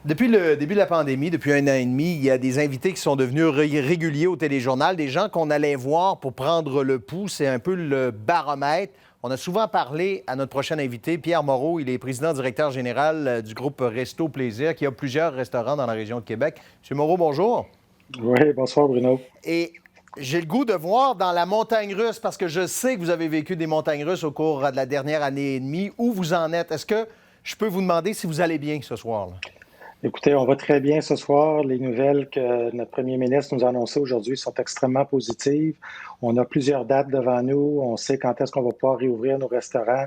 Depuis le début de la pandémie, depuis 1 an et demi, il y a des invités qui sont devenus réguliers au téléjournal, des gens qu'on allait voir pour prendre le pouls. C'est un peu le baromètre. On a souvent parlé à notre prochain invité, Pierre Moreau. Il est président-directeur général du groupe Resto Plaisir, qui a plusieurs restaurants dans la région de Québec. Monsieur Moreau, bonjour. Oui, bonsoir Bruno. Et j'ai le goût de voir dans la montagne russe, parce que je sais que vous avez vécu des montagnes russes au cours de la dernière année et demie, où vous en êtes. Est-ce que je peux vous demander si vous allez bien ce soir-là? Écoutez, on va très bien ce soir. Les nouvelles que notre premier ministre nous a annoncées aujourd'hui sont extrêmement positives. On a plusieurs dates devant nous. On sait quand est-ce qu'on va pouvoir réouvrir nos restaurants,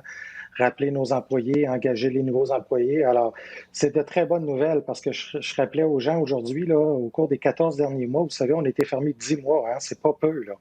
rappeler nos employés, engager les nouveaux employés. Alors, c'est de très bonnes nouvelles parce que je rappelais aux gens aujourd'hui, là, au cours des 14 derniers mois, vous savez, on a été fermé 10 mois, hein, c'est pas peu, là.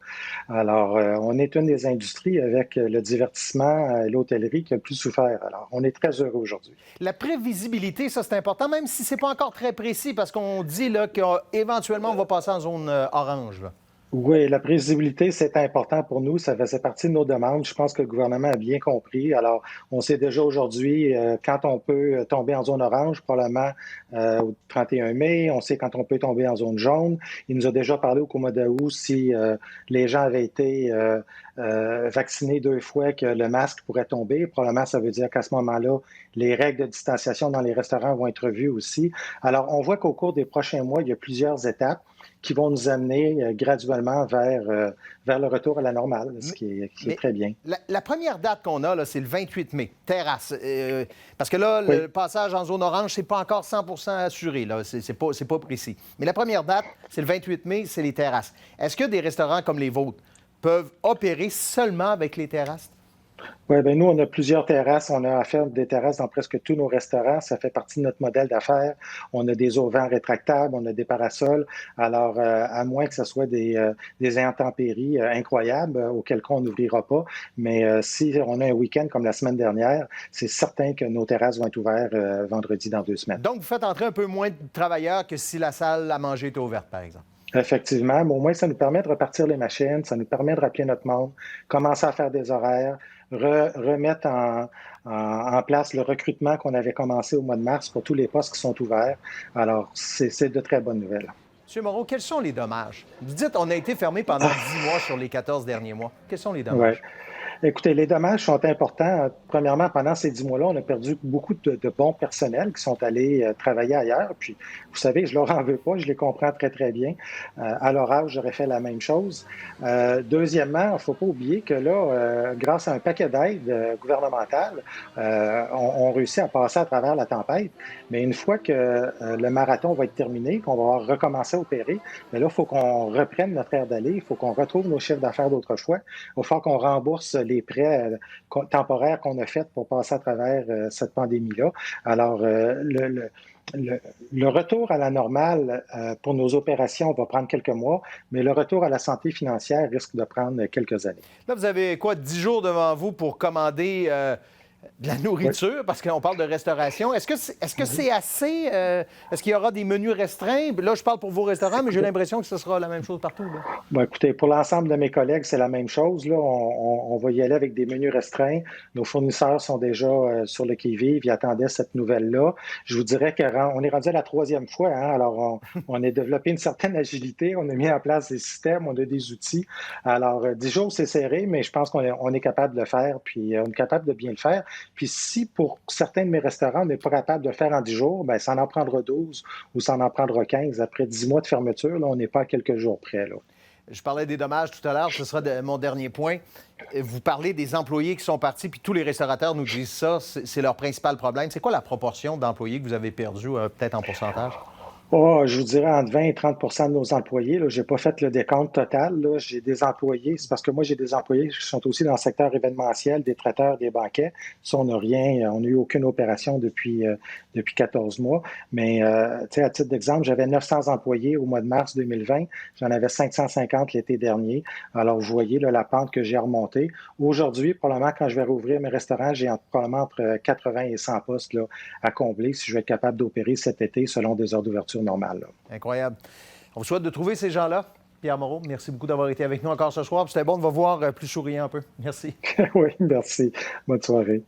Alors, on est une des industries avec le divertissement et l'hôtellerie qui a le plus souffert. Alors, on est très heureux aujourd'hui. La prévisibilité, ça, c'est important, même si c'est pas encore très précis, parce qu'on dit là, qu'éventuellement, on va passer en zone orange, là. Oui, la prévisibilité, c'est important pour nous. Ça faisait partie de nos demandes. Je pense que le gouvernement a bien compris. Alors, on sait déjà aujourd'hui quand on peut tomber en zone orange, probablement au 31 mai. On sait quand on peut tomber en zone jaune. Il nous a déjà parlé au mois d'août si les gens avaient été vaccinés 2 fois, que le masque pourrait tomber. Probablement, ça veut dire qu'à ce moment-là, les règles de distanciation dans les restaurants vont être revues aussi. Alors, on voit qu'au cours des prochains mois, il y a plusieurs étapes qui vont nous amener graduellement vers le retour à la normale, ce qui est très bien. La première date qu'on a, là, c'est le 28 mai, terrasse. Parce que là, Oui. le passage en zone orange, c'est pas encore 100% assuré, là. C'est pas précis. Mais la première date, c'est le 28 mai, c'est les terrasses. Est-ce que des restaurants comme les vôtres peuvent opérer seulement avec les terrasses? Oui, bien nous, on a plusieurs terrasses. On a affaire des terrasses dans presque tous nos restaurants. Ça fait partie de notre modèle d'affaires. On a des auvents rétractables, on a des parasols. Alors, à moins que ce soit des intempéries incroyables, auquel cas on n'ouvrira pas. Mais si on a un week-end comme la semaine dernière, c'est certain que nos terrasses vont être ouvertes vendredi dans 2 semaines. Donc, vous faites entrer un peu moins de travailleurs que si la salle à manger était ouverte, par exemple. Effectivement, mais au moins, ça nous permet de repartir les machines, ça nous permet de rappeler notre monde, commencer à faire des horaires, remettre en place le recrutement qu'on avait commencé au mois de mars pour tous les postes qui sont ouverts. Alors, c'est de très bonnes nouvelles. Monsieur Moreau, quels sont les dommages? Vous dites on a été fermé pendant 10 mois sur les 14 derniers mois. Quels sont les Ouais. dommages? Écoutez, les dommages sont importants. Premièrement, pendant ces 10 mois-là, on a perdu beaucoup de bons personnels qui sont allés travailler ailleurs. Puis, vous savez, je leur en veux pas, je les comprends très, très bien. À leur âge, j'aurais fait la même chose. Deuxièmement, il ne faut pas oublier que là, grâce à un paquet d'aides gouvernementales, on réussit à passer à travers la tempête. Mais une fois que le marathon va être terminé, qu'on va recommencer à opérer, mais là, il faut qu'on reprenne notre air d'aller, il faut qu'on retrouve nos chiffres d'affaires d'autrefois, il va falloir qu'on rembourse les prêts temporaires qu'on a faits pour passer à travers cette pandémie-là. Alors, le retour à la normale pour nos opérations va prendre quelques mois, mais le retour à la santé financière risque de prendre quelques années. Là, vous avez quoi, 10 jours devant vous pour commander de la nourriture, Oui. parce qu'on parle de restauration. Est-ce que c'est assez? Est-ce qu'il y aura des menus restreints? Là, je parle pour vos restaurants, mais j'ai l'impression que ce sera la même chose partout, là. Bon, écoutez, pour l'ensemble de mes collègues, c'est la même chose. Là. On va y aller avec des menus restreints. Nos fournisseurs sont déjà sur le qui-vive. Ils attendaient cette nouvelle-là. Je vous dirais qu'on est rendu à la 3e fois. Hein? Alors, on a développé une certaine agilité. On a mis en place des systèmes, on a des outils. Alors, 10 jours, c'est serré, mais je pense qu'on est capable de le faire, puis on est capable de bien le faire. Puis si pour certains de mes restaurants, on n'est pas capable de le faire en 10 jours, bien, ça en prendra 12 ou ça en prendra 15. Après 10 mois de fermeture, là, on n'est pas à quelques jours près, là. Je parlais des dommages tout à l'heure, ce sera mon dernier point. Vous parlez des employés qui sont partis, puis tous les restaurateurs nous disent ça, c'est leur principal problème. C'est quoi la proportion d'employés que vous avez perdus, peut-être en pourcentage? Oh, je vous dirais entre 20 et 30 de nos employés. Je n'ai pas fait le décompte total. Là. J'ai des employés, c'est parce que moi, j'ai des employés qui sont aussi dans le secteur événementiel, des traiteurs, des banquets. Ça, on n'a rien, on n'a eu aucune opération depuis 14 mois. Mais à titre d'exemple, j'avais 900 employés au mois de mars 2020. J'en avais 550 l'été dernier. Alors, vous voyez là, la pente que j'ai remontée. Aujourd'hui, probablement, quand je vais rouvrir mes restaurants, j'ai probablement entre 80 et 100 postes là, à combler si je vais être capable d'opérer cet été selon des heures d'ouverture normales. Là. Incroyable. On vous souhaite de trouver ces gens-là. Pierre Moreau, merci beaucoup d'avoir été avec nous encore ce soir. C'était bon de vous voir plus souriant un peu. Merci. Oui, merci. Bonne soirée.